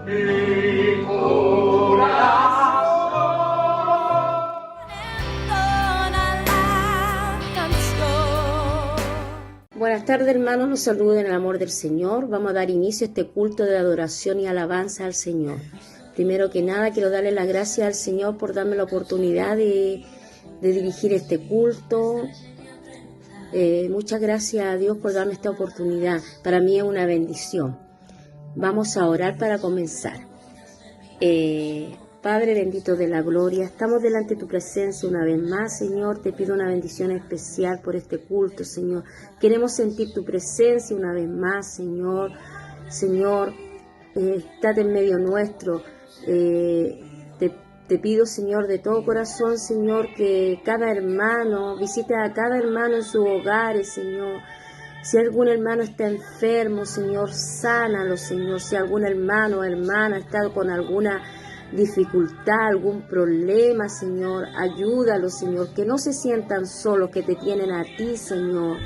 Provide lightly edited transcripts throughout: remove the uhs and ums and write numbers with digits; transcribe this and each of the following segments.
mi corazón. Buenas tardes, hermanos, los saludo en el amor del Señor. Vamos a dar inicio a este culto de adoración y alabanza al Señor. Primero que nada, quiero darle las gracias al Señor por darme la oportunidad de dirigir este culto. Muchas gracias a Dios por darme esta oportunidad. Para mí es una bendición. Vamos a orar para comenzar. Padre bendito de la gloria, estamos delante de tu presencia una vez más, Señor. Te pido una bendición especial por este culto, Señor. Queremos sentir tu presencia una vez más, Señor. Señor, estate en medio nuestro. Te pido, Señor, de todo corazón, Señor, que cada hermano, visite a cada hermano en sus hogares, Señor. Si algún hermano está enfermo, Señor, sánalo, Señor. Si algún hermano o hermana está con alguna dificultad, algún problema, Señor, ayúdalo, Señor, que no se sientan solos, que te tienen a ti, Señor.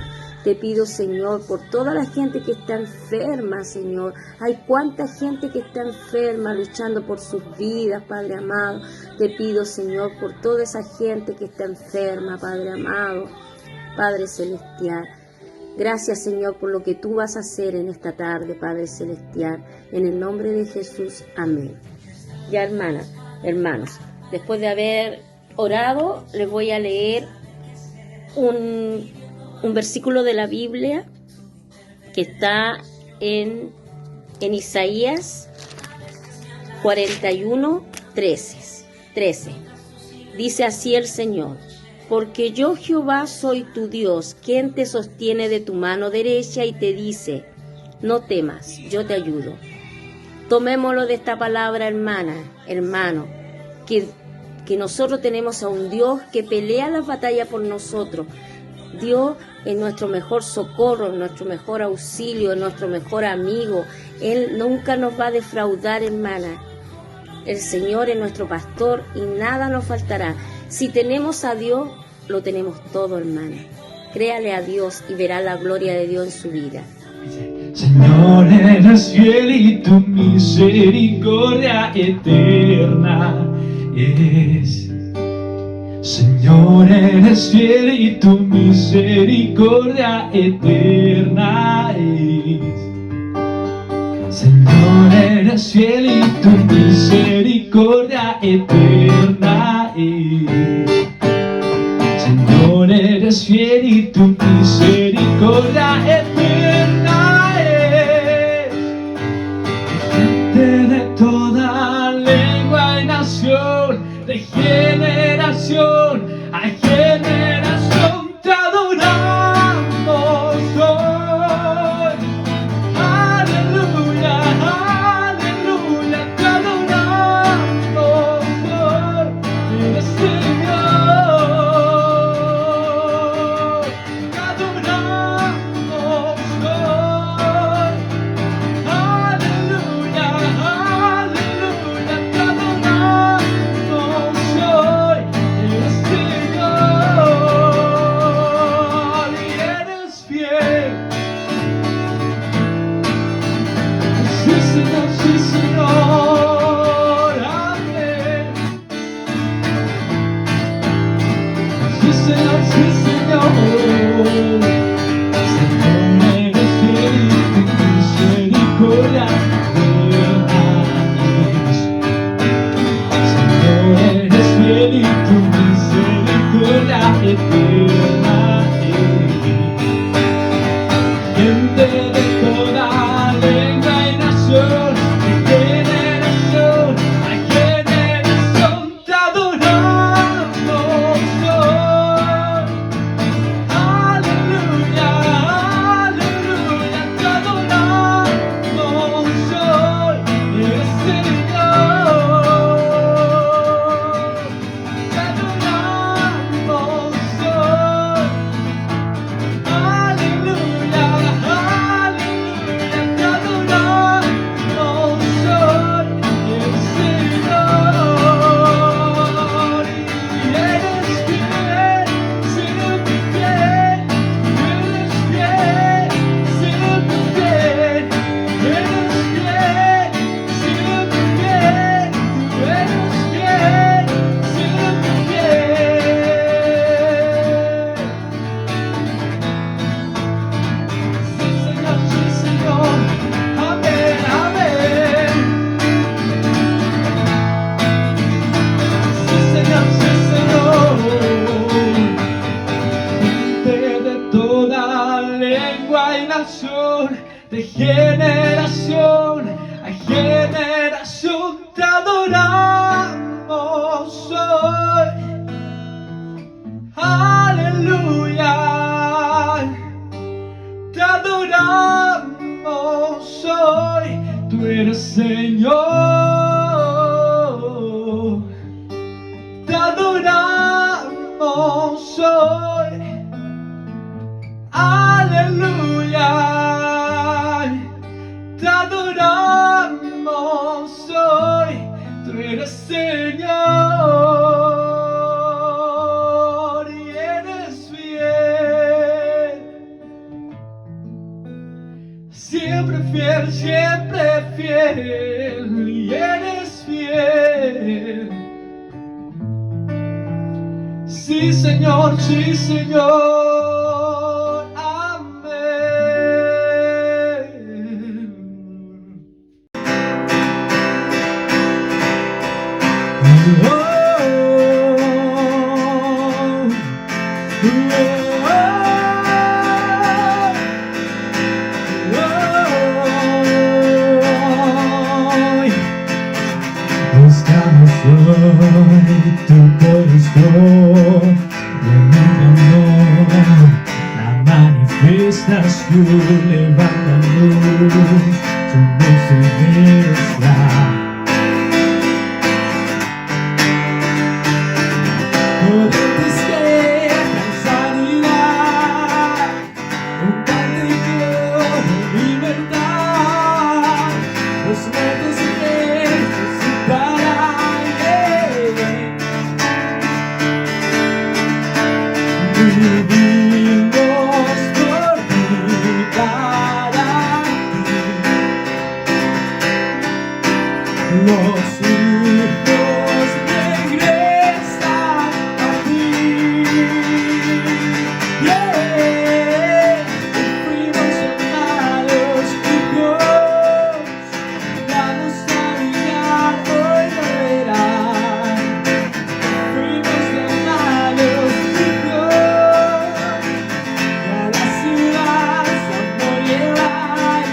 Te pido, Señor, por toda la gente que está enferma, Señor. Hay cuánta gente que está enferma, luchando por sus vidas, Padre amado. Te pido, Señor, por toda esa gente que está enferma, Padre amado, Padre celestial. Gracias, Señor, por lo que tú vas a hacer en esta tarde, Padre celestial. En el nombre de Jesús, amén. Ya, hermanos, después de haber orado, les voy a leer un versículo de la Biblia que está en Isaías 41, 13. Dice así el Señor: porque yo, Jehová, soy tu Dios, quien te sostiene de tu mano derecha y te dice: no temas, yo te ayudo. Tomémoslo de esta palabra, hermano, que nosotros tenemos a un Dios que pelea las batallas por nosotros. Dios es nuestro mejor socorro, nuestro mejor auxilio, nuestro mejor amigo. Él nunca nos va a defraudar, hermana. El Señor es nuestro pastor y nada nos faltará. Si tenemos a Dios, lo tenemos todo, hermana. Créale a Dios y verá la gloria de Dios en su vida. Señor, eres fiel y tu misericordia eterna es. Señor, eres fiel y tu misericordia eterna es. Señor, eres fiel y tu misericordia eterna es. Señor, eres fiel y tu misericordia eterna es. Gente de toda lengua y nación, de generación a generación te adoramos hoy. Aleluya, aleluya, te adoramos hoy. Eres Señor, te adoramos hoy. Aleluya, aleluya, te adoramos hoy. Eres Señor. a generación te adoramos hoy. Aleluya, te adoramos hoy. Tú eres Señor, te adoramos hoy. Aleluya, te adoramos hoy. Tú eres Señor y eres fiel. Siempre fiel, siempre fiel y eres fiel. Sí, Señor, sí, Señor. Amén. Oh, buscamos hoy tu corazón de mi amor, la manifestación levanta luz, tu voz se muestra. Corrientes que dan sanidad, un cántico de libertad, los muertos resucitarán. Vivimos por ti, para ti. Los hijos regresan a ti. Fuimos llamados hijos, vamos a brillar, hoy lo verán. Fuimos llamados hijos, y a la ciudad su amor llevar.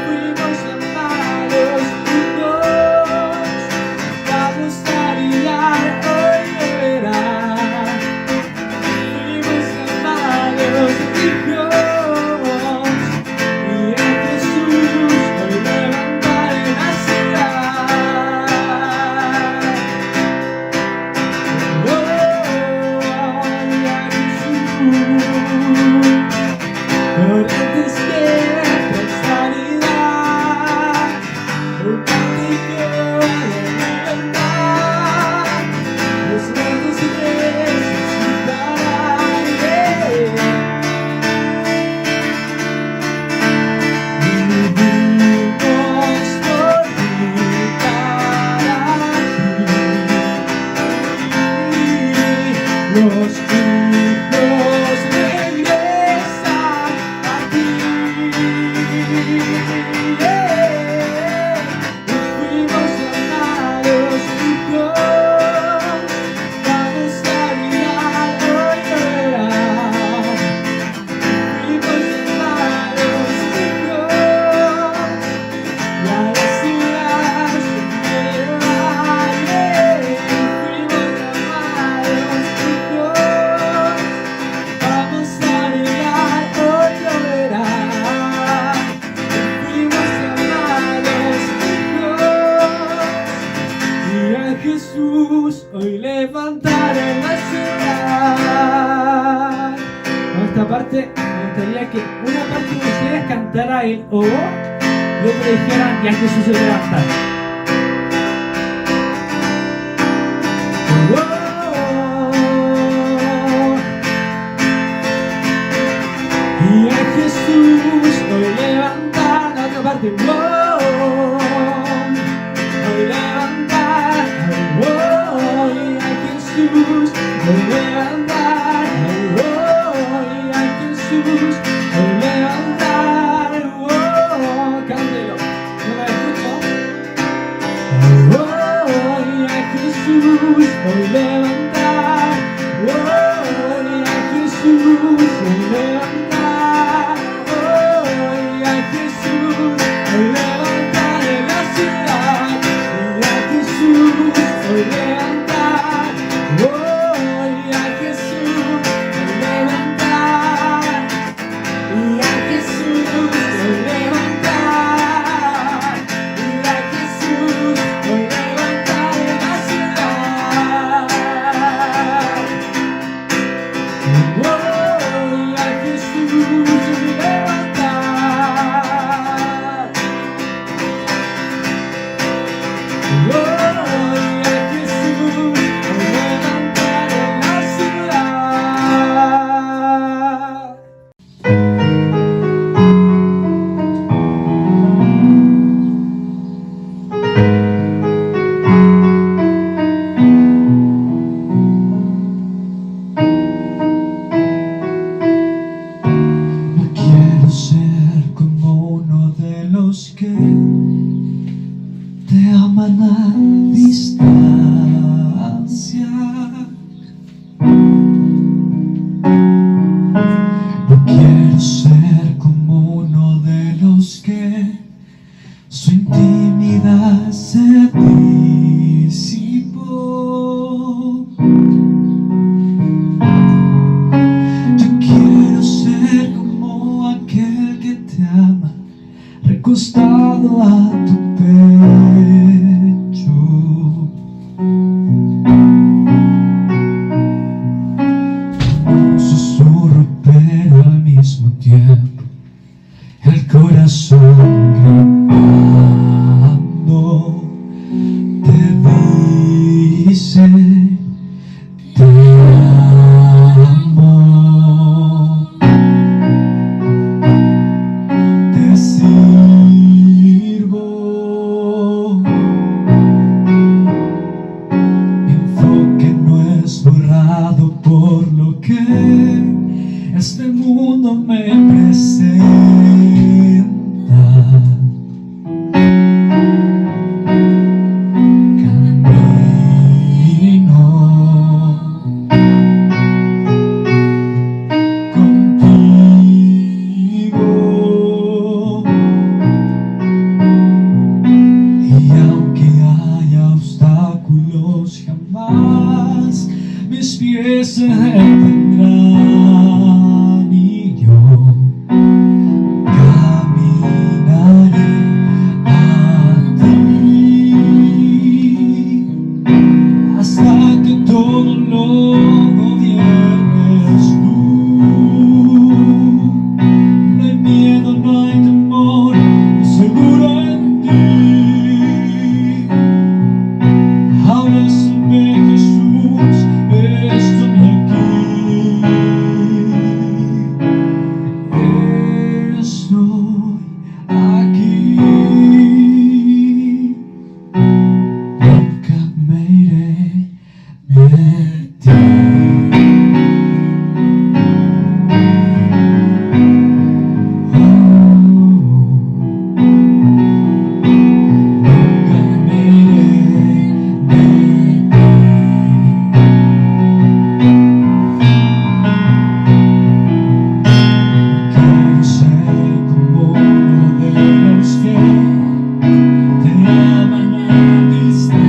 Fuimos llamados hijos, vamos a brillar, hoy lo verán. Fuimos llamados hijos, y a Jesús hoy levantar en la ciudad. Oh, y a Jesús, corrientes que traen sanidad, un cántico de libertad, los muertos resucitarán. Vivimos por ti, para ti. Los hijos regresan a ti. Fuimos llamados hijos, vamos a brillar, hoy lo verán. Fuimos llamados hijos, y a la ciudad su llevar. Fuimos llamados hijos, vamos a brillar, hoy lo verán. Fuimos llamados hijos, y a Jesús hoy levantar en la ciudad. Con esta parte me gustaría que una parte de ustedes cantara el O y otra dijeran y a Jesús se levanta. Oh, y a Jesús hoy levantar. La otra parte. Oh, hoy levantar. Oh, y a Jesús hoy levantar. Oh, y a Jesús hoy levantar. Oh, cántelo. ¿No me escucho? Oh, y a Jesús hoy levantar. Oh, y a Jesús hoy levantar. Oh, y a Jesús Gloria a Jesús, al levantar en la ciudad. No quiero ser como uno de los que te aman a distancia. No quiero ser como uno de los que su intimidad se disipó. Yo quiero ser como aquel que te ama, recostado a tu pecho. Un susurro pero al mismo tiempo el corazón gritando te dice te amo. Te sirvo. Mi enfoque no es borrado por lo que este mundo me presenta. Camino contigo. Y aunque haya obstáculos, jamás mis pies se detendrán y yo caminaré a ti hasta que todo lo gobiernes tú. No hay miedo, no hay temor, seguro en ti. Abrázame, Jesús, estoy aquí. Estoy aquí. Nunca me iré de ti. Nunca me iré de ti. Quiero ser como uno de los que te aman a distancia.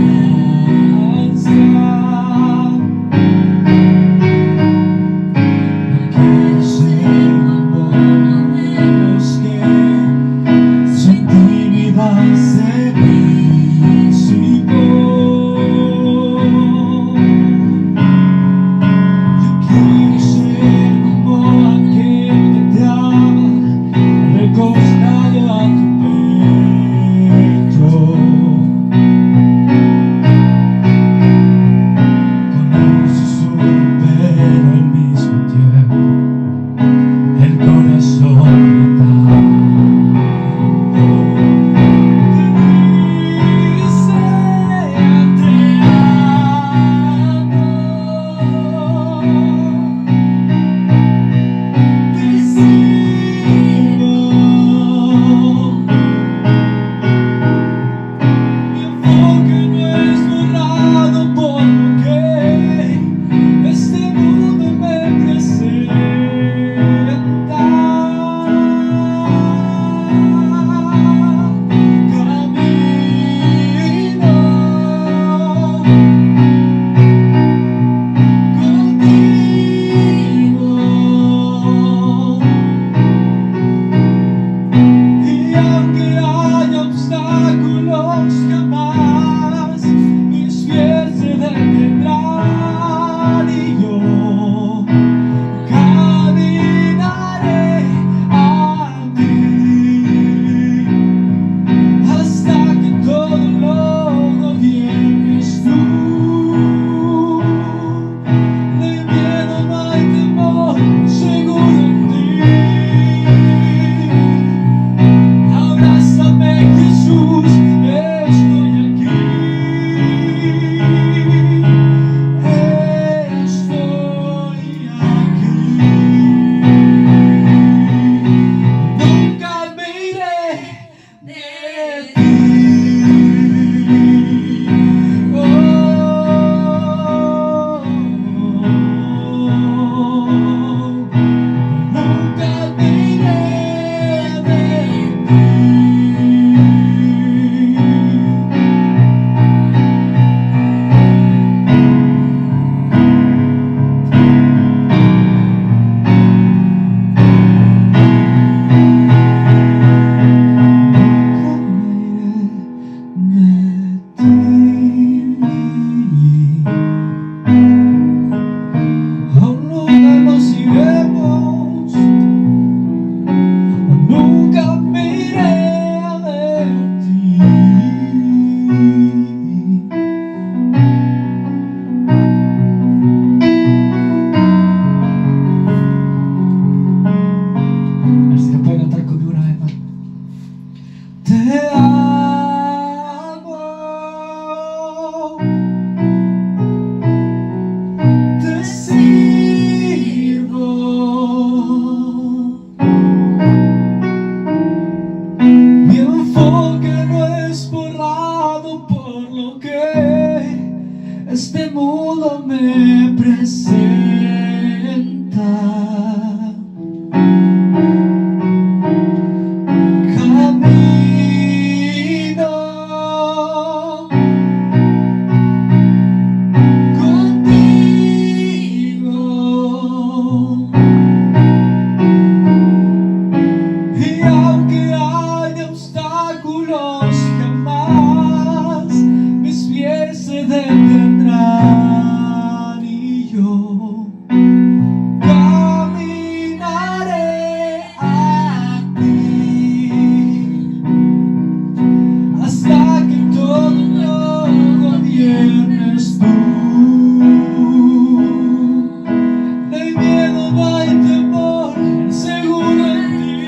No quiero ser como uno de los que su intimidad se disipó. Yo quiero ser como aquel que te ama, recostado a tu pecho. Con un susurro pero al mismo tiempo el corazón gritando te Aún no vemos y vemos, nunca miré de ti. A ver si lo puede cantar conmigo una vez más. Te amo, te sirvo. Mi enfoque no es borrado por lo que este mundo me presenta. Camino contigo y aunque haya obstáculos jamás mis pies se detendrán y yo caminaré a ti hasta que todo lo gobiernes tú. No hay miedo, no hay temor, seguro en ti.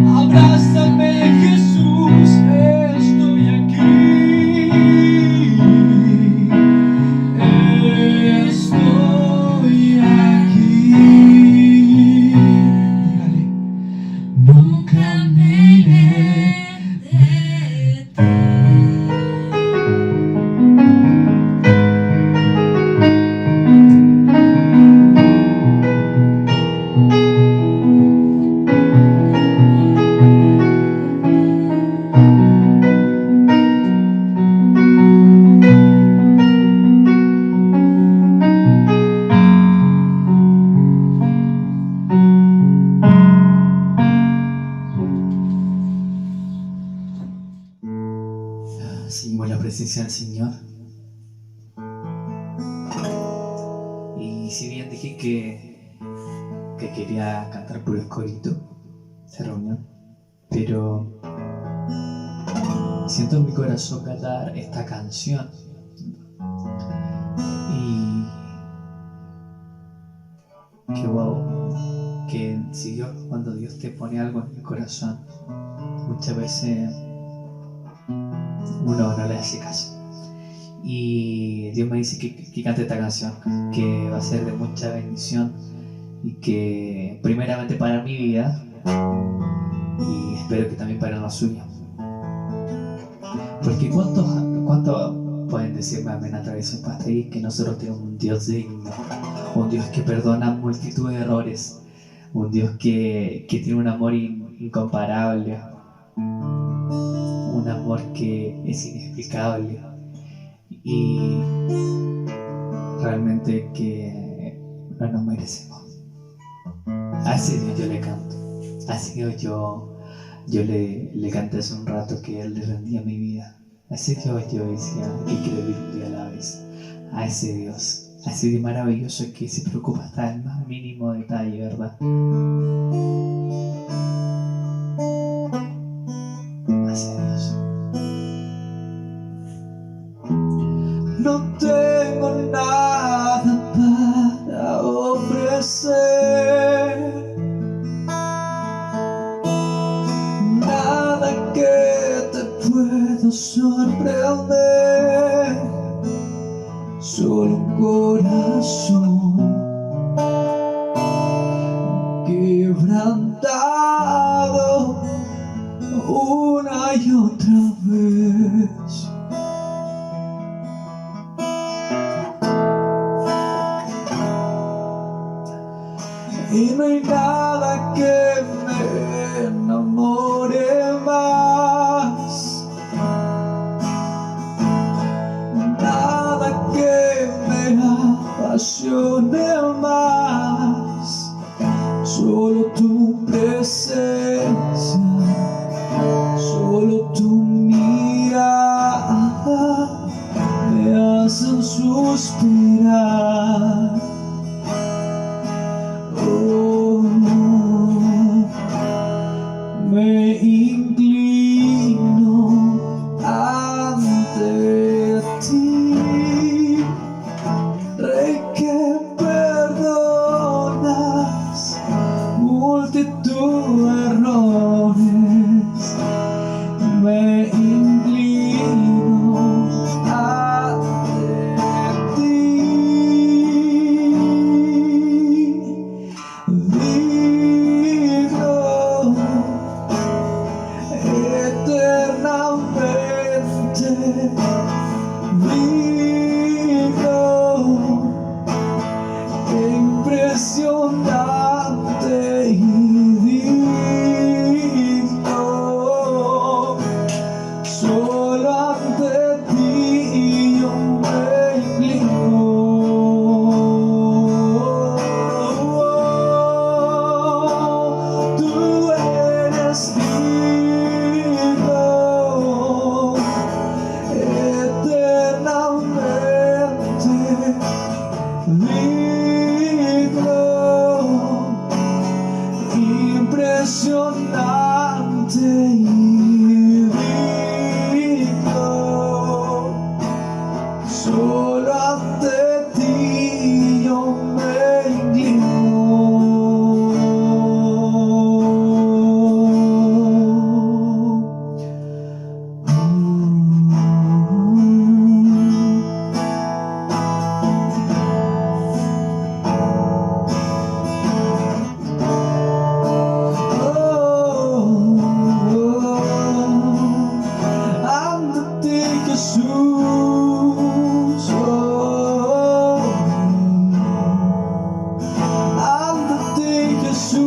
Abrázame, Jesús, estoy aquí. Estoy aquí. Dígale, nunca me iré de ti. Seguimos la presencia del Señor. Y si bien dije que quería cantar por el corito de reunión, pero siento en mi corazón cantar esta canción. Y que wow, que si Dios, cuando Dios te pone algo en el corazón, muchas veces uno no le hace caso. Y Dios me dice que cante esta canción, que va a ser de mucha bendición y que primeramente para mi vida y espero que también para la suya. Porque ¿cuántos pueden decirme amén a través de un pastel que nosotros tenemos un Dios digno, un Dios que perdona multitud de errores, un Dios que tiene un amor incomparable, un amor que es inexplicable y realmente que no nos merecemos? A ese Dios yo le canto, a ese Dios yo le canté hace un rato que Él le rendía mi vida. A ese Dios yo decía que quiero vivir un día a la vez. A ese Dios maravilloso que se preocupa hasta el más mínimo detalle, ¿verdad? A ese Dios. No tengo nada para ofrecer, nada que te pueda sorprender, solo un corazón quebrantado una y otra vez. Y no hay nada que me enamore más, nada que me apasione más, solo tu presencia, solo tu suspirar. Oh, me inclino ante ti, Rey que perdonas multitud de errores. Me inclino ante ti, digno, eternamente digno, impresionante y digno. Solo ante ti yo me inclino. Tú eres digno, eternamente digno, impresionante y digno. Solo ante ti yo me inclino. Ante ti, Jesús, ante ti, Jesús.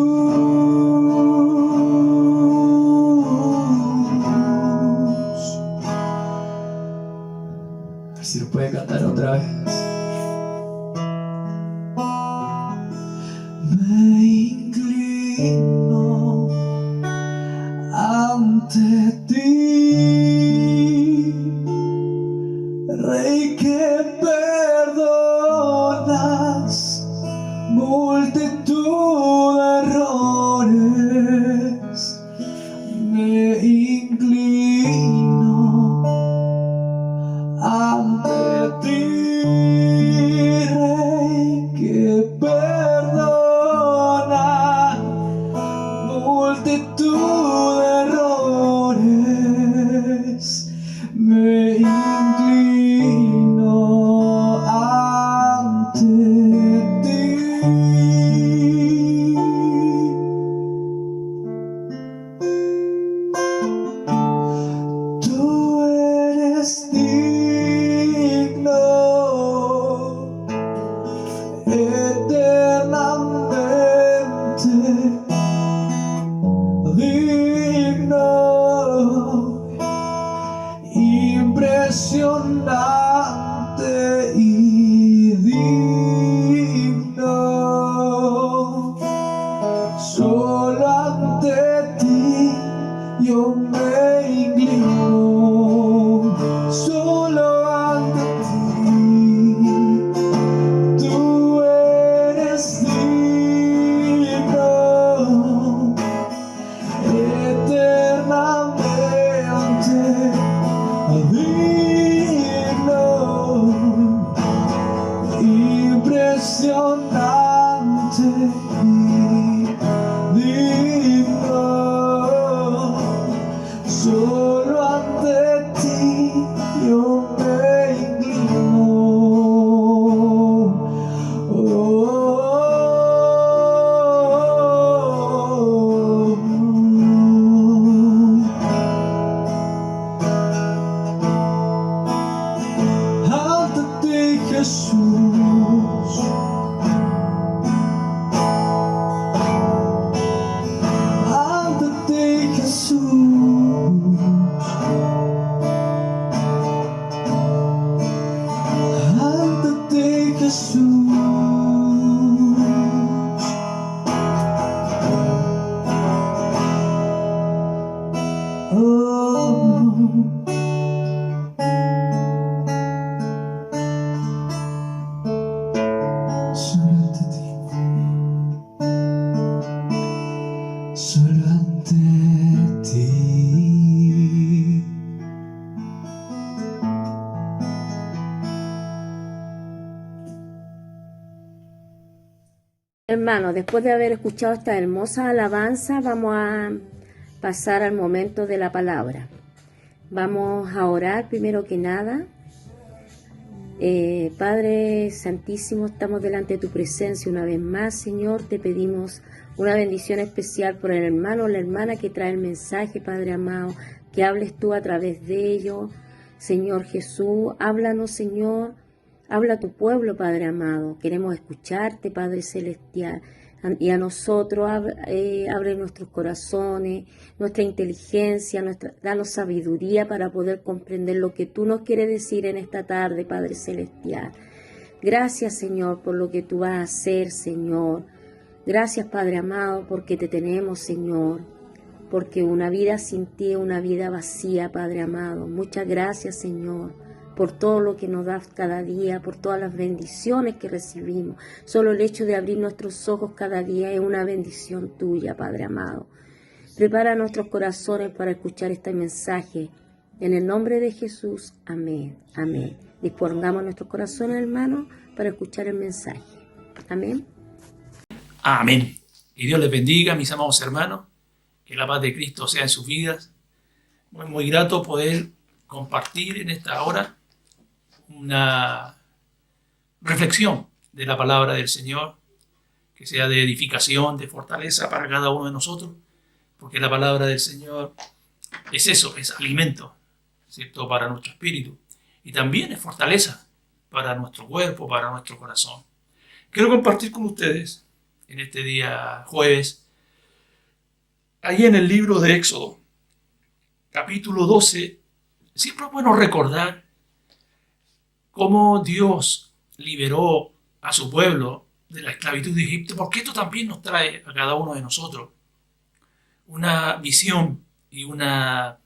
A ver si lo puede cantar otra vez. Me inclino ante ti, Rey que perdonas multitud de errores. Me inclino ante ti, Rey que perdona multitud de errores. Me inclino ante ti. Tú eres digno, eternamente digno, impresionante y digno. Solo ante ti yo me inclino. Solo ante ti. Tú eres digno, eternamente digno, impresionante y digno. Solo ante ti yo me inclino. Ante ti, Jesús, ante ti, Jesús. hermanos, después de haber escuchado esta hermosa alabanza, vamos a pasar al momento de la palabra. Vamos a orar primero que nada. Padre Santísimo, estamos delante de tu presencia una vez más, Señor. Te pedimos una bendición especial por el hermano o la hermana que trae el mensaje, Padre amado, que hables tú a través de ellos. Señor Jesús, háblanos, Señor. Habla a tu pueblo, Padre amado. Queremos escucharte, Padre celestial. Y a nosotros abre nuestros corazones, nuestra inteligencia, danos sabiduría para poder comprender lo que tú nos quieres decir en esta tarde, Padre celestial. Gracias, Señor, por lo que tú vas a hacer, Señor. Gracias, Padre amado, porque te tenemos, Señor. Porque una vida sin ti es una vida vacía, Padre amado. Muchas gracias, Señor, por todo lo que nos das cada día, por todas las bendiciones que recibimos. Solo el hecho de abrir nuestros ojos cada día es una bendición tuya, Padre amado. Prepara nuestros corazones para escuchar este mensaje. En el nombre de Jesús, amén, amén. Dispongamos nuestros corazones, hermanos, para escuchar el mensaje. Amén. Amén. Y Dios les bendiga, mis amados hermanos. Que la paz de Cristo sea en sus vidas. Muy grato poder compartir en esta hora una reflexión de la palabra del Señor, que sea de edificación, de fortaleza para cada uno de nosotros, porque la palabra del Señor es eso, es alimento, ¿cierto?, para nuestro espíritu, y también es fortaleza para nuestro cuerpo, para nuestro corazón. Quiero compartir con ustedes en este día jueves, ahí en el libro de Éxodo, capítulo 12, siempre es bueno recordar cómo Dios liberó a su pueblo de la esclavitud de Egipto, porque esto también nos trae a cada uno de nosotros una visión y una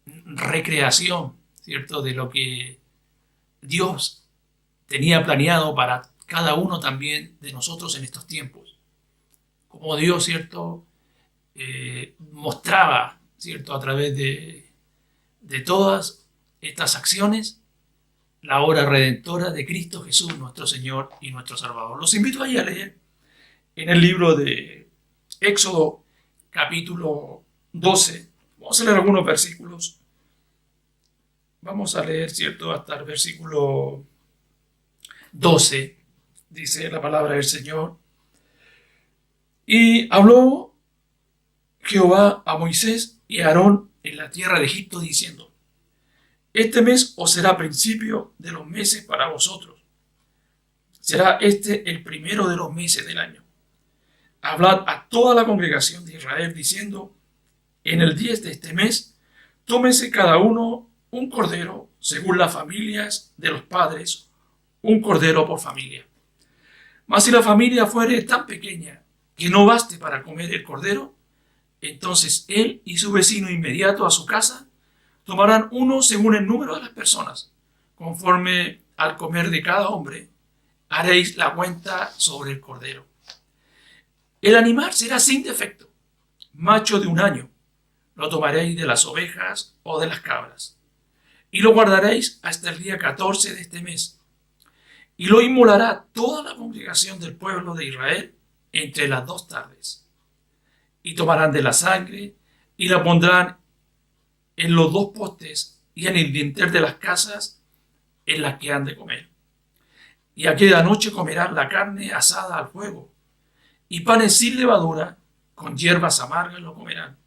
recreación, ¿cierto?, de lo que Dios tenía planeado para cada uno también de nosotros en estos tiempos. Como Dios, ¿cierto?, mostraba, ¿cierto?, a través de todas estas acciones, la obra redentora de Cristo Jesús, nuestro Señor y nuestro Salvador. Los invito ahí a leer en el libro de Éxodo, capítulo 12. Vamos a leer algunos versículos. Vamos a leer, ¿cierto?, hasta el versículo 12. Dice la palabra del Señor. Y habló Jehová a Moisés y a Aarón en la tierra de Egipto, diciendo: Este mes os será principio de los meses para vosotros. Será este el primero de los meses del año. Hablad a toda la congregación de Israel, diciendo: En el 10 de este mes, tómese cada uno un cordero, según las familias de los padres, un cordero por familia. Mas si la familia fuere tan pequeña que no baste para comer el cordero, entonces él y su vecino inmediato a su casa tomarán uno según el número de las personas. Conforme al comer de cada hombre, haréis la cuenta sobre el cordero. El animal será sin defecto, macho de 1 año. Lo tomaréis de las ovejas o de las cabras, y lo guardaréis hasta el día 14 de este mes. Y lo inmolará toda la congregación del pueblo de Israel entre las 2 tardes. Y tomarán de la sangre y la pondrán en los 2 postes y en el dintel de las casas en las que han de comer. Y aquella noche comerán la carne asada al fuego, y panes sin levadura, con hierbas amargas lo comerán.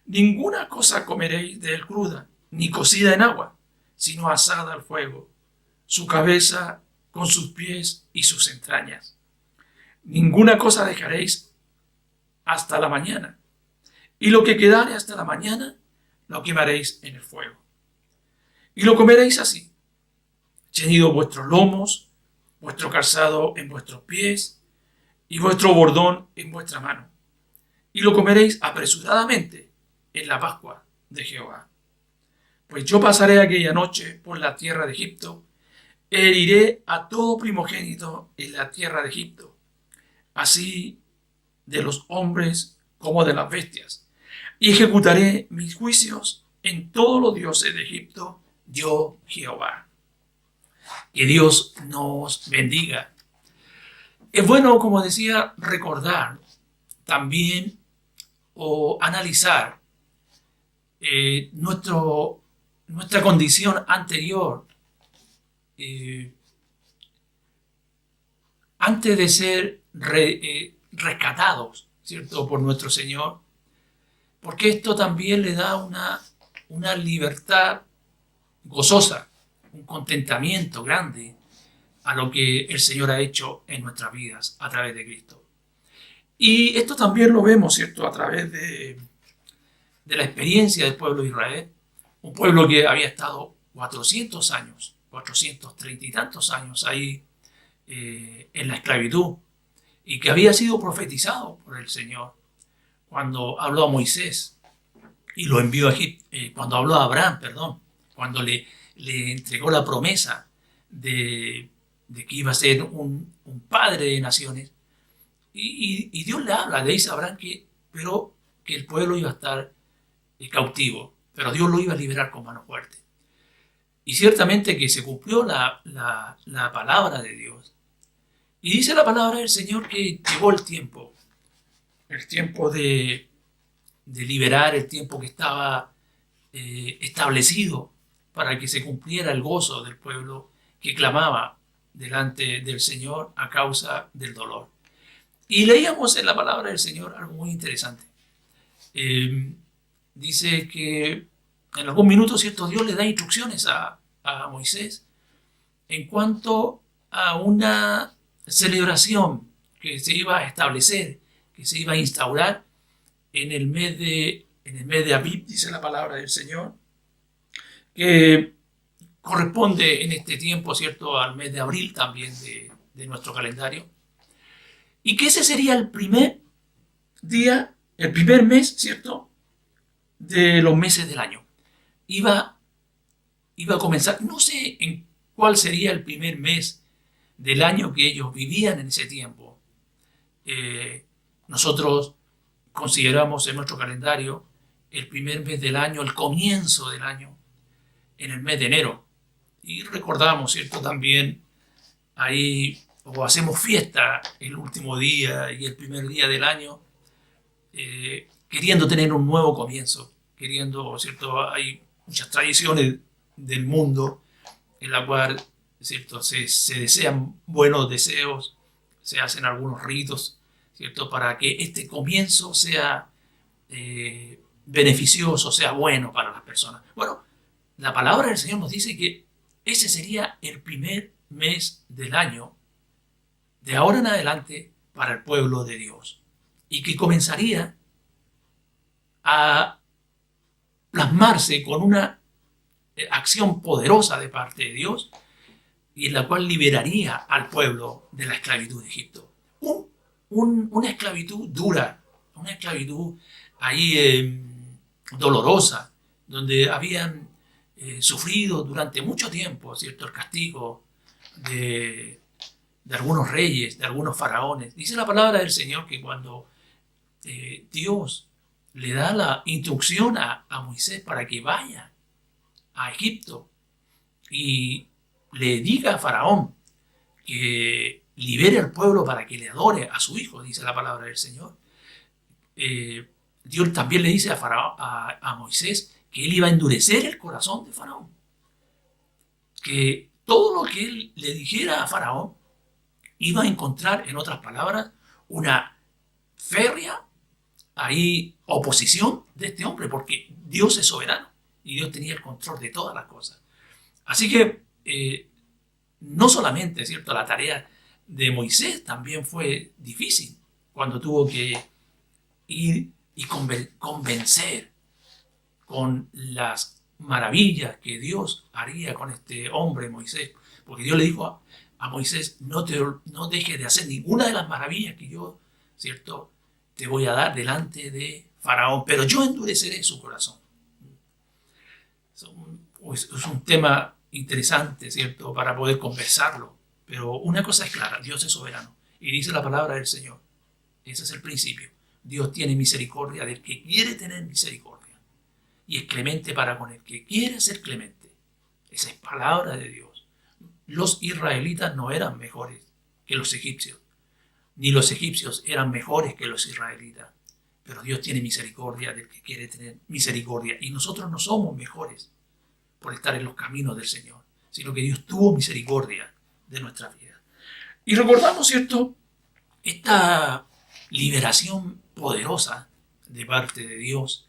Ninguna cosa comeréis de él cruda, ni cocida en agua, sino asada al fuego, su cabeza con sus pies y sus entrañas. Ninguna cosa dejaréis hasta la mañana, y lo que quedare hasta la mañana lo quemaréis en el fuego. Y lo comeréis así: ceñidos vuestros lomos, vuestro calzado en vuestros pies, y vuestro bordón en vuestra mano. Y lo comeréis apresuradamente en la Pascua de Jehová. Pues yo pasaré aquella noche por la tierra de Egipto, e heriré a todo primogénito en la tierra de Egipto, así de los hombres como de las bestias, y ejecutaré mis juicios en todos los dioses de Egipto, yo Jehová. Que Dios nos bendiga. Es bueno, como decía, recordar también o analizar nuestra condición anterior, eh, antes de ser rescatados, ¿cierto?, por nuestro Señor, porque esto también le da una libertad gozosa, un contentamiento grande a lo que el Señor ha hecho en nuestras vidas a través de Cristo. Y esto también lo vemos, ¿cierto?, a través de la experiencia del pueblo de Israel, un pueblo que había estado 400 años, 430 y tantos años ahí en la esclavitud, y que había sido profetizado por el Señor cuando habló a Moisés y lo envió a Egipto, cuando habló a Abraham, perdón, cuando le entregó la promesa de que iba a ser un padre de naciones. Y Dios le habla, le dice a Abraham pero que el pueblo iba a estar cautivo, pero Dios lo iba a liberar con mano fuerte. Y ciertamente que se cumplió la palabra de Dios. Y dice la palabra del Señor que llegó el tiempo de liberar, el tiempo que estaba establecido para que se cumpliera el gozo del pueblo que clamaba delante del Señor a causa del dolor. Y leíamos en la palabra del Señor algo muy interesante. Dice que en algún minuto, ¿cierto?, Dios le da instrucciones a Moisés en cuanto a una celebración que se iba a establecer, que se iba a instaurar en el mes de Abib, dice la palabra del Señor, que corresponde en este tiempo, ¿cierto?, al mes de abril también de nuestro calendario, y que ese sería el primer día, el primer mes, ¿cierto?, de los meses del año. Iba a comenzar, no sé en cuál sería el primer mes del año que ellos vivían en ese tiempo. Nosotros consideramos en nuestro calendario el primer mes del año, el comienzo del año, en el mes de enero. Y recordamos, ¿cierto?, también ahí, o hacemos fiesta el último día y el primer día del año, queriendo tener un nuevo comienzo, ¿cierto? Hay muchas tradiciones del mundo en la cual, ¿cierto?, se desean buenos deseos, se hacen algunos ritos, ¿cierto?, para que este comienzo sea beneficioso, sea bueno para las personas. Bueno, la palabra del Señor nos dice que ese sería el primer mes del año, de ahora en adelante, para el pueblo de Dios, y que comenzaría a plasmarse con una acción poderosa de parte de Dios, y en la cual liberaría al pueblo de la esclavitud de Egipto. Una esclavitud dura, una esclavitud ahí dolorosa, donde habían sufrido durante mucho tiempo, ¿cierto?, el castigo de algunos reyes, de algunos faraones. Dice la palabra del Señor que cuando Dios le da la instrucción a Moisés para que vaya a Egipto y le diga a Faraón que libere al pueblo para que le adore a su hijo, dice la palabra del Señor. Dios también le dice a Moisés que él iba a endurecer el corazón de Faraón, que todo lo que él le dijera a Faraón iba a encontrar, en otras palabras, una férrea oposición de este hombre, porque Dios es soberano y Dios tenía el control de todas las cosas. Así que no solamente, ¿cierto?, la tarea de Moisés también fue difícil cuando tuvo que ir y convencer con las maravillas que Dios haría con este hombre Moisés, porque Dios le dijo a Moisés: no dejes de hacer ninguna de las maravillas que yo, ¿cierto?, te voy a dar delante de Faraón, pero yo endureceré su corazón. Es un tema interesante, ¿cierto?, para poder conversarlo, pero una cosa es clara: Dios es soberano, y dice la palabra del Señor, ese es el principio: Dios tiene misericordia del que quiere tener misericordia, y es clemente para con el que quiere ser clemente. Esa es palabra de Dios. Los israelitas no eran mejores que los egipcios. ni los egipcios eran mejores que los israelitas. Pero Dios tiene misericordia del que quiere tener misericordia. Y nosotros no somos mejores por estar en los caminos del Señor, sino que Dios tuvo misericordia de nuestra vida. Y recordamos, ¿cierto?, esta liberación poderosa de parte de Dios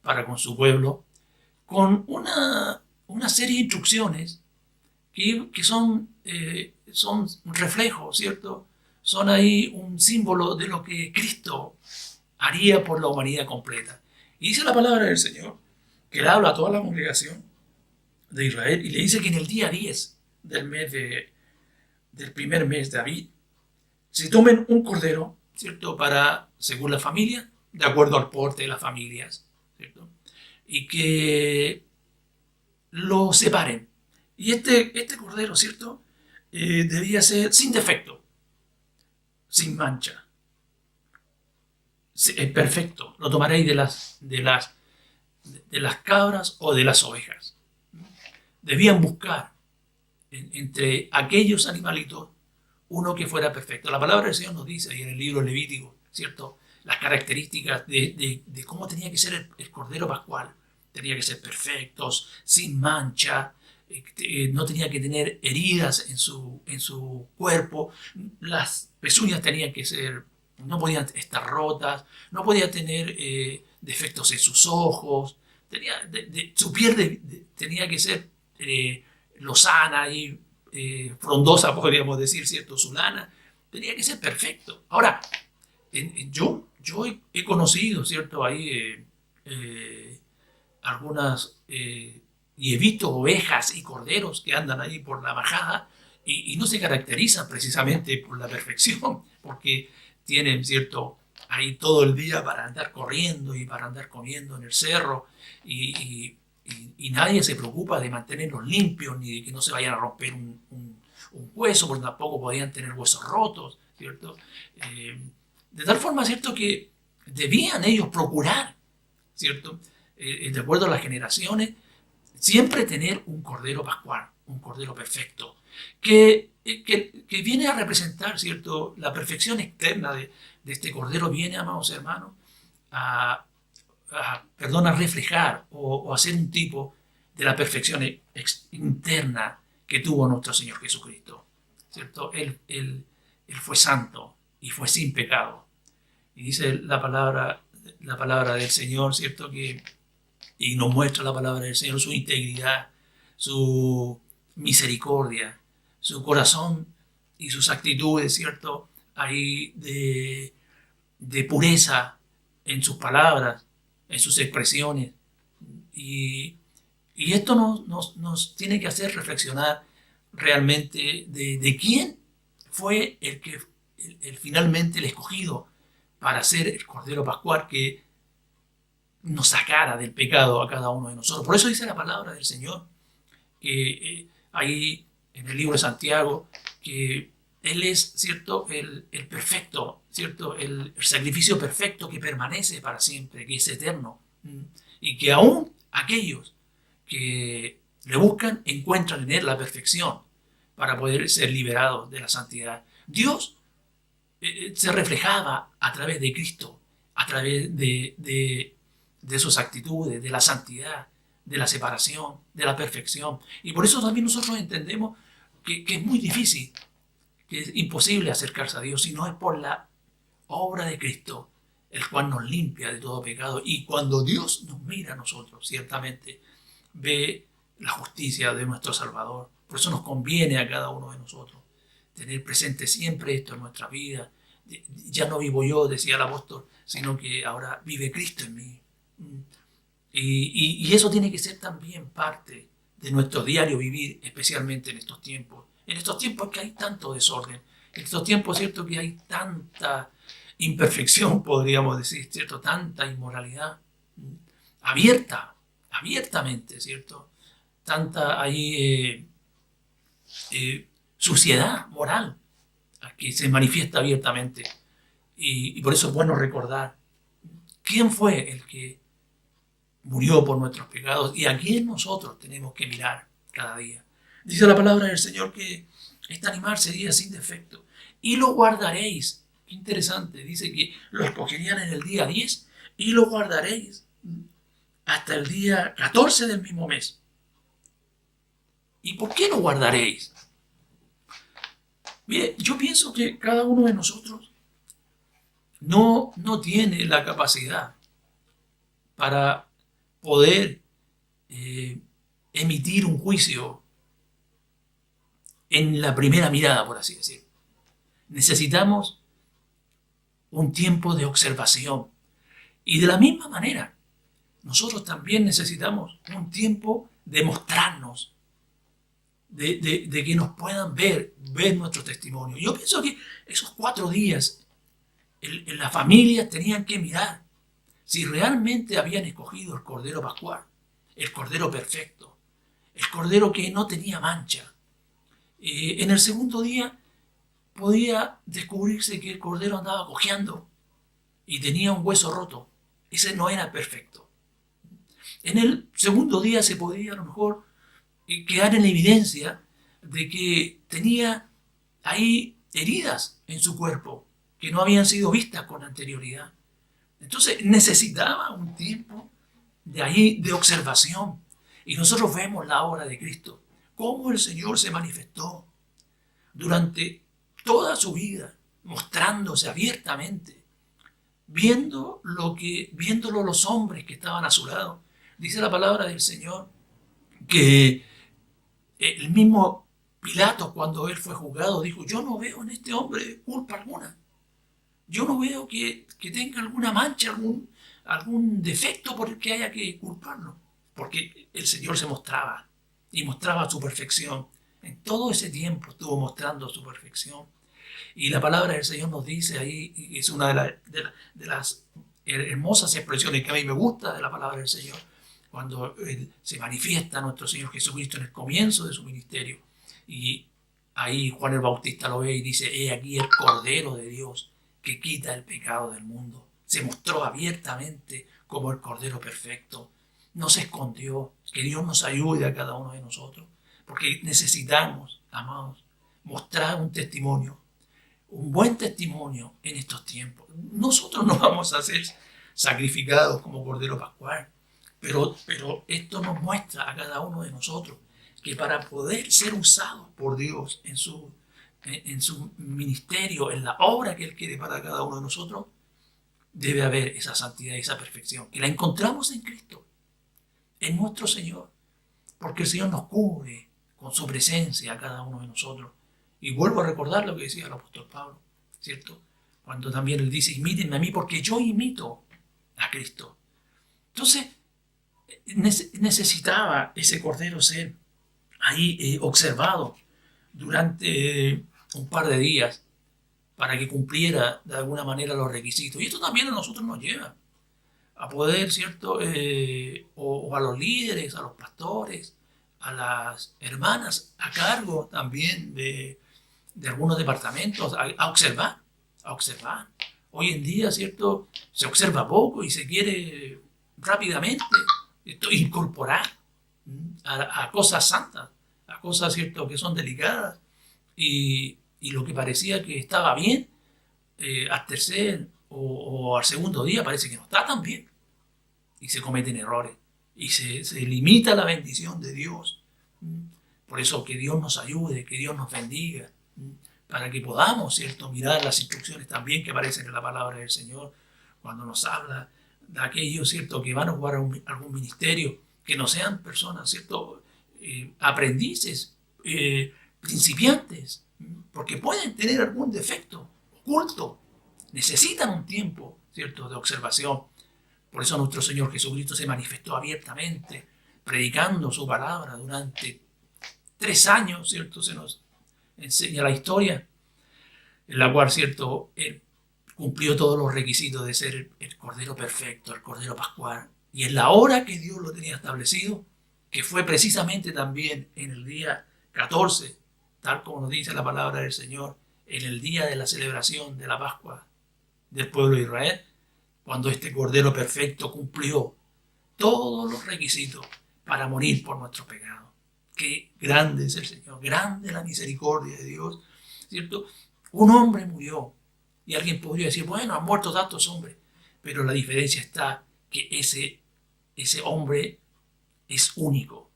para con su pueblo, con una serie de instrucciones que son reflejos, ¿cierto? Son ahí un símbolo de lo que Cristo haría por la humanidad completa. Y dice la palabra del Señor, que le habla a toda la congregación de Israel, y le dice que en el día 10 del primer mes de Abib, se tomen un cordero, ¿cierto?, según la familia, de acuerdo al porte de las familias, ¿cierto?, y que lo separen. Y este cordero, ¿cierto?, debía ser sin defecto, sin mancha, perfecto. Lo tomaréis de las cabras o de las ovejas. Debían buscar entre aquellos animalitos uno que fuera perfecto. La palabra del Señor nos dice, y en el libro Levítico, ¿cierto?, las características de cómo tenía que ser el cordero pascual. Tenía que ser perfecto, sin mancha, no tenía que tener heridas en su cuerpo, las pezuñas tenían que ser, no podían estar rotas, no podía tener defectos en sus ojos, su piel tenía que ser lozana y frondosa, podríamos decir, ¿cierto? Su lana tenía que ser perfecto. Ahora, yo he conocido, ¿cierto?, ahí algunas, y he visto ovejas y corderos que andan ahí por la bajada y no se caracterizan precisamente por la perfección, porque tienen, ¿cierto?, ahí todo el día para andar corriendo y para andar comiendo en el cerro y nadie se preocupa de mantenerlos limpios ni de que no se vayan a romper un hueso, porque tampoco podían tener huesos rotos, ¿cierto? De tal forma, ¿cierto?, que debían ellos procurar, ¿cierto?, de acuerdo a las generaciones, siempre tener un cordero pascual, un cordero perfecto, que viene a representar, ¿cierto?, la perfección externa de este cordero. Viene, amados hermanos, a reflejar o a ser un tipo de la perfección interna que tuvo nuestro Señor Jesucristo, ¿cierto? Él fue santo y fue sin pecado. Y dice la palabra del Señor, ¿cierto?, y nos muestra la palabra del Señor su integridad, su misericordia, su corazón y sus actitudes, ¿cierto?, ahí de pureza en sus palabras, en sus expresiones. Y esto nos tiene que hacer reflexionar realmente de quién fue finalmente el escogido para ser el Cordero Pascual que nos sacara del pecado a cada uno de nosotros. Por eso dice la palabra del Señor, que ahí en el libro de Santiago, que Él es, ¿cierto?, el perfecto, ¿cierto?, el sacrificio perfecto que permanece para siempre, que es eterno, y que aún aquellos que le buscan encuentran en Él la perfección para poder ser liberados de la santidad. Dios se reflejaba a través de Cristo, a través de sus actitudes, de la santidad, de la separación, de la perfección. Y por eso también nosotros entendemos que es muy difícil, que es imposible acercarse a Dios si no es por la obra de Cristo, el cual nos limpia de todo pecado. Y cuando Dios nos mira a nosotros, ciertamente ve la justicia de nuestro Salvador. Por eso nos conviene a cada uno de nosotros tener presente siempre esto en nuestra vida. Ya no vivo yo, decía el apóstol, sino que ahora vive Cristo en mí. Y eso tiene que ser también parte de nuestro diario vivir, especialmente en estos tiempos. En estos tiempos que hay tanto desorden, en estos tiempos, ¿cierto?, que hay tanta imperfección, podríamos decir, ¿cierto?, tanta inmoralidad abiertamente, ¿cierto?, tanta ahí suciedad moral que se manifiesta abiertamente. Y por eso es bueno recordar quién fue el que murió por nuestros pecados y a quién nosotros tenemos que mirar cada día. Dice la palabra del Señor que este animal sería sin defecto y lo guardaréis, qué interesante, dice que lo escogerían en el día 10 y lo guardaréis hasta el día 14 del mismo mes. ¿Y por qué lo guardaréis? Mire, yo pienso que cada uno de nosotros no tiene la capacidad para poder emitir un juicio en la primera mirada, por así decirlo. Necesitamos un tiempo de observación. Y de la misma manera, nosotros también necesitamos un tiempo de mostrarnos, de que nos puedan ver nuestro testimonio. Yo pienso que esos 4 días en las familias tenían que mirar si realmente habían escogido el Cordero Pascual, el Cordero perfecto, el Cordero que no tenía mancha. En el segundo día podía descubrirse que el Cordero andaba cojeando y tenía un hueso roto. Ese no era perfecto. En el segundo día se podía a lo mejor quedar en evidencia de que tenía ahí heridas en su cuerpo que no habían sido vistas con anterioridad. Entonces necesitaba un tiempo de observación. Y nosotros vemos la obra de Cristo, cómo el Señor se manifestó durante toda su vida, mostrándose abiertamente, viéndolo los hombres que estaban a su lado. Dice la palabra del Señor que el mismo Pilato, cuando él fue juzgado, dijo: yo no veo en este hombre culpa alguna. Yo no veo que tenga alguna mancha, algún defecto por el que haya que culparlo. Porque el Señor se mostraba y mostraba su perfección. En todo ese tiempo estuvo mostrando su perfección. Y la palabra del Señor nos dice ahí, y es una de las hermosas expresiones que a mí me gusta de la palabra del Señor, cuando se manifiesta nuestro Señor Jesucristo en el comienzo de su ministerio. Y ahí Juan el Bautista lo ve y dice: he aquí el Cordero de Dios que quita el pecado del mundo. Se mostró abiertamente como el Cordero perfecto. No se escondió. Que Dios nos ayude a cada uno de nosotros, porque necesitamos, amados, mostrar un testimonio, un buen testimonio en estos tiempos. Nosotros no vamos a ser sacrificados como Cordero Pascual, pero esto nos muestra a cada uno de nosotros que para poder ser usados por Dios en su ministerio, en la obra que Él quiere para cada uno de nosotros, debe haber esa santidad y esa perfección, que la encontramos en Cristo, en nuestro Señor, porque el Señor nos cubre con su presencia a cada uno de nosotros. Y vuelvo a recordar lo que decía el apóstol Pablo, ¿cierto? Cuando también él dice: imítenme a mí porque yo imito a Cristo. Entonces, necesitaba ese Cordero ser ahí observado durante un par de días para que cumpliera de alguna manera los requisitos. Y esto también a nosotros nos lleva a poder, ¿cierto? O a los líderes, a los pastores, a las hermanas a cargo también de algunos departamentos, a observar. Hoy en día, ¿cierto? Se observa poco y se quiere rápidamente incorporar a cosas santas, a cosas, ¿cierto?, que son delicadas, y lo que parecía que estaba bien, al tercer o al segundo día parece que no está tan bien, y se cometen errores, y se limita la bendición de Dios. Por eso que Dios nos ayude, que Dios nos bendiga, para que podamos, ¿cierto?, mirar las instrucciones también que aparecen en la palabra del Señor, cuando nos habla de aquellos, ¿cierto?, que van a jugar algún ministerio, que no sean personas, ¿cierto?, aprendices, principiantes, porque pueden tener algún defecto oculto, necesitan un tiempo, ¿cierto?, de observación. Por eso nuestro Señor Jesucristo se manifestó abiertamente, predicando su palabra durante 3 años, ¿cierto? Se nos enseña la historia, en la cual, ¿cierto?, Él cumplió todos los requisitos de ser el Cordero perfecto, el Cordero Pascual. Y en la hora que Dios lo tenía establecido, que fue precisamente también en el día 14, tal como nos dice la palabra del Señor, en el día de la celebración de la Pascua del pueblo de Israel, cuando este Cordero perfecto cumplió todos los requisitos para morir por nuestros pecados. Qué grande es el Señor, grande la misericordia de Dios, ¿cierto? Un hombre murió Y alguien podría decir, bueno, han muerto tantos hombres. Pero la diferencia está que ese hombre es único,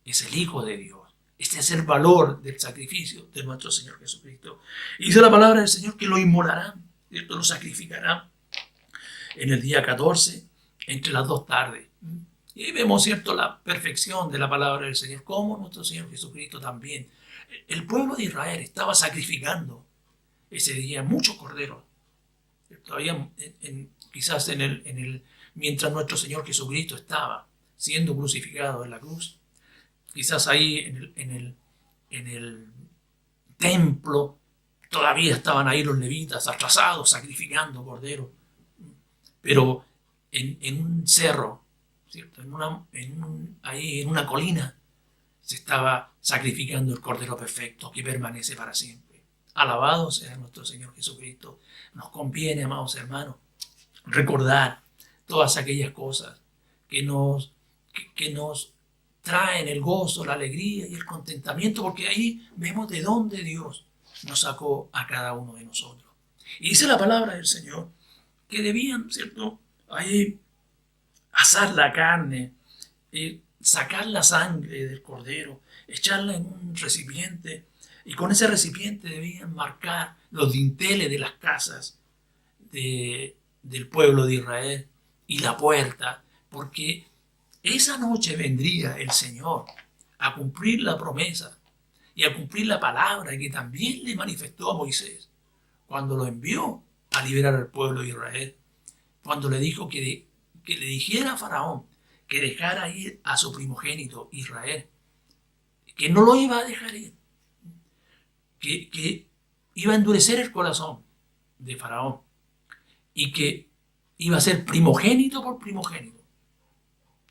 es el Hijo de Dios. Este es el valor del sacrificio de nuestro Señor Jesucristo. Y dice la palabra del Señor que lo inmolarán, ¿cierto? Lo sacrificarán en el día 14, entre las 2 tardes. Y ahí vemos, ¿cierto?, la perfección de la palabra del Señor, como nuestro Señor Jesucristo también. El pueblo de Israel estaba sacrificando ese día muchos corderos. Todavía quizás mientras nuestro Señor Jesucristo estaba siendo crucificado en la cruz, quizás ahí en el templo todavía estaban ahí los levitas atrasados sacrificando corderos. Pero en un cerro, ¿cierto? Ahí en una colina se estaba sacrificando el Cordero perfecto que permanece para siempre. Alabado sea nuestro Señor Jesucristo. Nos conviene, amados hermanos, recordar todas aquellas cosas que nos traen el gozo, la alegría y el contentamiento, porque ahí vemos de dónde Dios nos sacó a cada uno de nosotros. Y dice la palabra del Señor que debían, ¿cierto?, ahí asar la carne, sacar la sangre del cordero, echarla en un recipiente, y con ese recipiente debían marcar los dinteles de las casas del pueblo de Israel y la puerta, porque esa noche vendría el Señor a cumplir la promesa y a cumplir la palabra que también le manifestó a Moisés cuando lo envió a liberar al pueblo de Israel, cuando le dijo que le dijera a Faraón que dejara ir a su primogénito Israel, que no lo iba a dejar ir, que iba a endurecer el corazón de Faraón y que iba a ser primogénito por primogénito.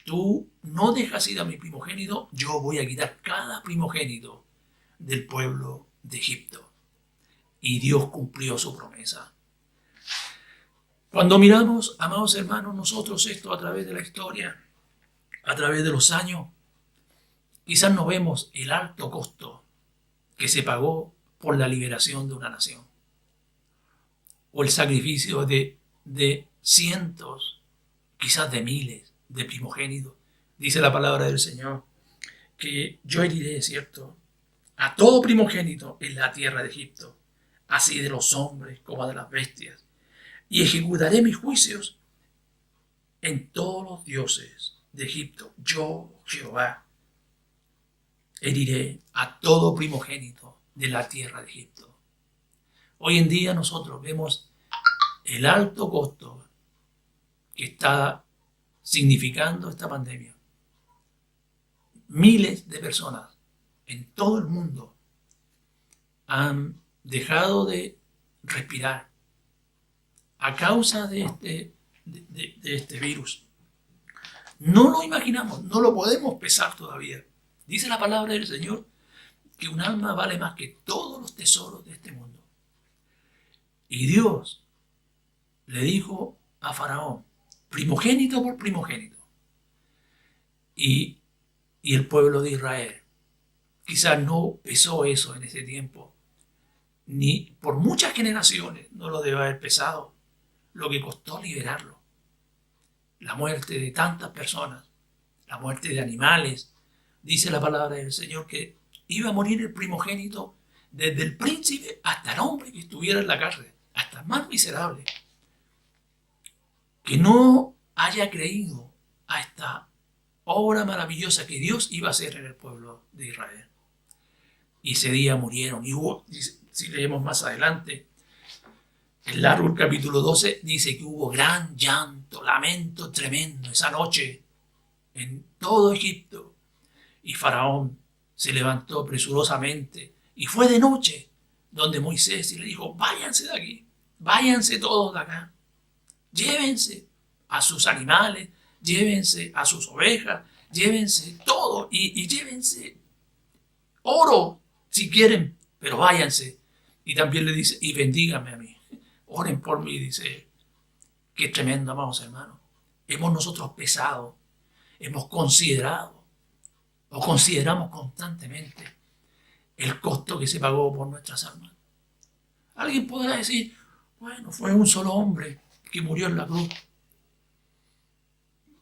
Tú no dejas ir a mi primogénito, yo voy a quitar cada primogénito del pueblo de Egipto. Y Dios cumplió su promesa. Cuando miramos, amados hermanos, nosotros esto a través de la historia, a través de los años, quizás no vemos el alto costo que se pagó por la liberación de una nación, o el sacrificio de cientos, quizás de miles de primogénitos. Dice la palabra del Señor que yo heriré, ¿cierto?, a todo primogénito en la tierra de Egipto, así de los hombres como de las bestias, y ejecutaré mis juicios en todos los dioses de Egipto. Yo, Jehová, heriré a todo primogénito de la tierra de Egipto. Hoy en día nosotros vemos el alto costo que está significando esta pandemia. Miles de personas en todo el mundo han dejado de respirar a causa de este virus. No lo imaginamos, no lo podemos pesar todavía. Dice la palabra del Señor que un alma vale más que todos los tesoros de este mundo. Y Dios le dijo a Faraón, primogénito por primogénito. Y el pueblo de Israel quizás no pesó eso en ese tiempo, ni por muchas generaciones no lo debe haber pesado lo que costó liberarlo. La muerte de tantas personas, la muerte de animales. Dice la palabra del Señor que iba a morir el primogénito desde el príncipe hasta el hombre que estuviera en la cárcel, hasta el más miserable, que no haya creído a esta obra maravillosa que Dios iba a hacer en el pueblo de Israel. Y ese día murieron. Y hubo, si leemos más adelante, el árbol capítulo 12 dice que hubo gran llanto, lamento tremendo esa noche en todo Egipto. Y Faraón se levantó presurosamente y fue de noche donde Moisés y le dijo, váyanse de aquí, váyanse todos de acá, llévense a sus animales, llévense a sus ovejas, llévense todo y llévense oro si quieren, pero váyanse. Y también le dice, y bendíganme a mí, oren por mí, dice. Qué tremendo, amados hermanos. Hemos nosotros pesado, hemos considerado, o consideramos constantemente el costo que se pagó por nuestras almas. Alguien podrá decir, Bueno, fue un solo hombre que murió en la cruz.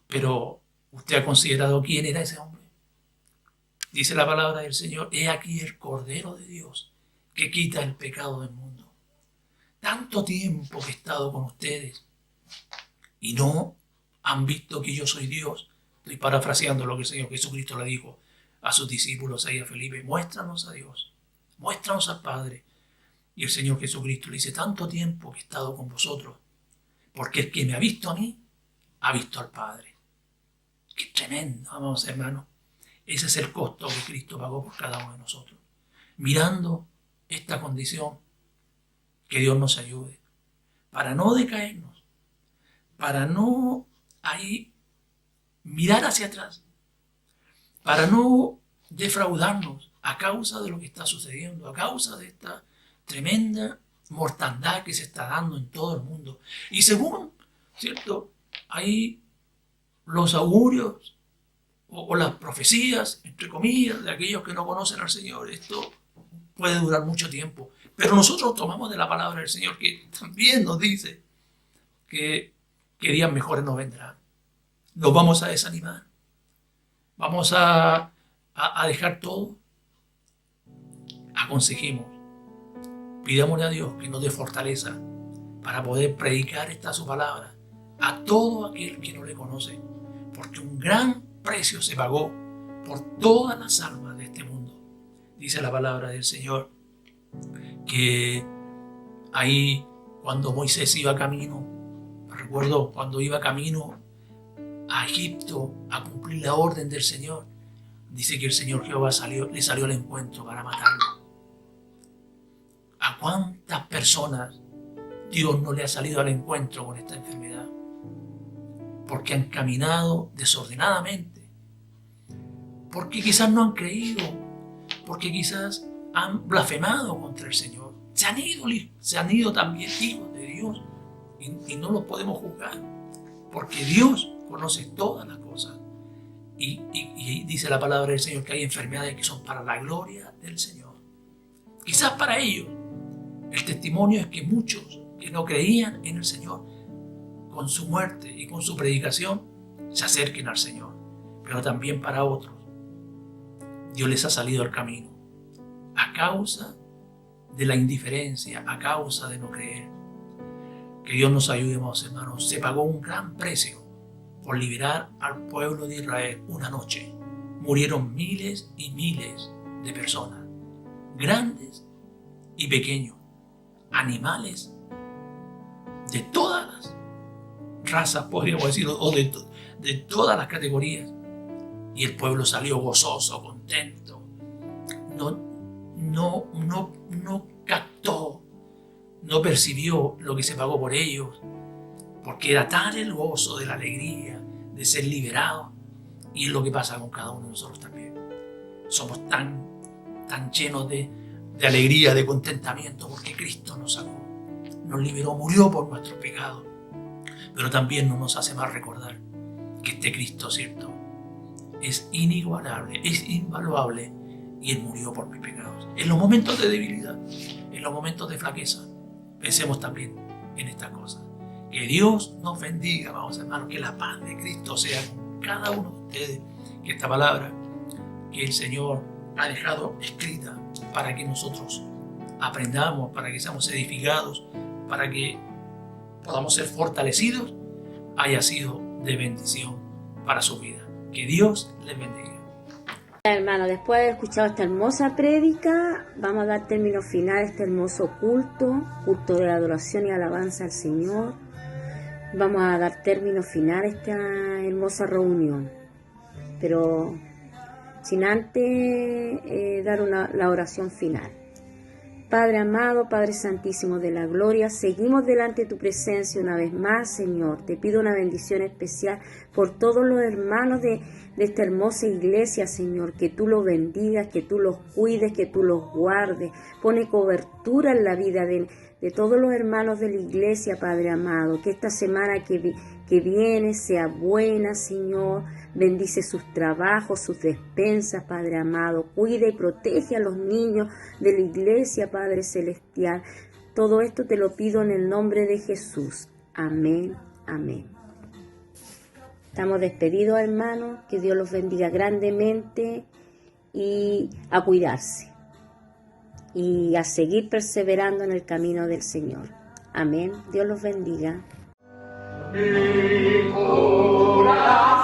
Pero ¿usted ha considerado quién era ese hombre? Dice la palabra del Señor: he aquí el Cordero de Dios que quita el pecado del mundo. Tanto tiempo que he estado con ustedes y no han visto que yo soy Dios. Estoy parafraseando lo que el Señor Jesucristo le dijo a sus discípulos ahí a Felipe: muéstranos a Dios, muéstranos al Padre. Y el Señor Jesucristo le dice: tanto tiempo que he estado con vosotros, porque el que me ha visto a mí, ha visto al Padre. Qué tremendo, amados hermanos. Ese es el costo que Cristo pagó por cada uno de nosotros. Mirando esta condición, que Dios nos ayude para no decaernos, para no ahí mirar hacia atrás, para no defraudarnos a causa de lo que está sucediendo, a causa de esta tremenda mortandad que se está dando en todo el mundo. Y según, ¿cierto?, hay los augurios o las profecías, entre comillas, de aquellos que no conocen al Señor, esto puede durar mucho tiempo. Pero nosotros tomamos de la palabra del Señor, que también nos dice que días mejores nos vendrán. Nos vamos a desanimar. Vamos a dejar todo. Aconsejemos. Pidámosle a Dios que nos dé fortaleza para poder predicar esta su palabra a todo aquel que no le conoce. Porque un gran precio se pagó por todas las almas de este mundo. Dice la palabra del Señor que ahí cuando Moisés iba camino, recuerdo cuando iba camino a Egipto a cumplir la orden del Señor, dice que el Señor Jehová le salió al encuentro para matarlo. ¿A cuántas personas Dios no le ha salido al encuentro con esta enfermedad? Porque han caminado desordenadamente, porque quizás no han creído, porque quizás han blasfemado contra el Señor. Se han ido también hijos de Dios y no los podemos juzgar, porque Dios conoce todas las cosas. Y dice la palabra del Señor que hay enfermedades que son para la gloria del Señor. Quizás para ellos el testimonio es que muchos que no creían en el Señor, con su muerte y con su predicación, se acerquen al Señor. Pero también para otros, Dios les ha salido al camino a causa de la indiferencia, a causa de no creer. Que Dios nos ayude, amados hermanos. Se pagó un gran precio por liberar al pueblo de Israel una noche. Murieron miles y miles de personas, grandes y pequeños, animales de todas las razas, podríamos decir, o de todas las categorías. Y el pueblo salió gozoso, contento. No captó, no percibió lo que se pagó por ellos, porque era tal el gozo de la alegría de ser liberados. Y es lo que pasa con cada uno de nosotros también. Somos tan llenos de alegría, de contentamiento, porque Cristo nos sacó, nos liberó, murió por nuestros pecados. Pero también nos hace más recordar que este Cristo, ¿cierto?, es inigualable, es invaluable, y Él murió por mis pecados. En los momentos de debilidad, en los momentos de flaqueza, pensemos también en estas cosas. Que Dios nos bendiga, vamos hermanos, que la paz de Cristo sea con cada uno de ustedes, que esta palabra que el Señor ha dejado escrita para que nosotros aprendamos, para que seamos edificados, para que podamos ser fortalecidos, haya sido de bendición para su vida. Que Dios les bendiga. Hermano, después de haber escuchado esta hermosa prédica, vamos a dar término final a este hermoso culto de adoración y alabanza al Señor. Vamos a dar término final a esta hermosa reunión, pero sin antes dar la oración final. Padre amado, Padre santísimo de la gloria, seguimos delante de tu presencia una vez más, Señor. Te pido una bendición especial por todos los hermanos de esta hermosa iglesia, Señor. Que tú los bendigas, que tú los cuides, que tú los guardes. Pone cobertura en la vida de todos los hermanos de la iglesia, Padre amado. Que esta semana que viene sea buena, Señor. Bendice sus trabajos, sus despensas, Padre amado. Cuida y protege a los niños de la iglesia, Padre celestial. Todo esto te lo pido en el nombre de Jesús. Amén, amén. Estamos despedidos, hermanos. Que Dios los bendiga grandemente y a cuidarse y a seguir perseverando en el camino del Señor. Amén. Dios los bendiga. Mi corazón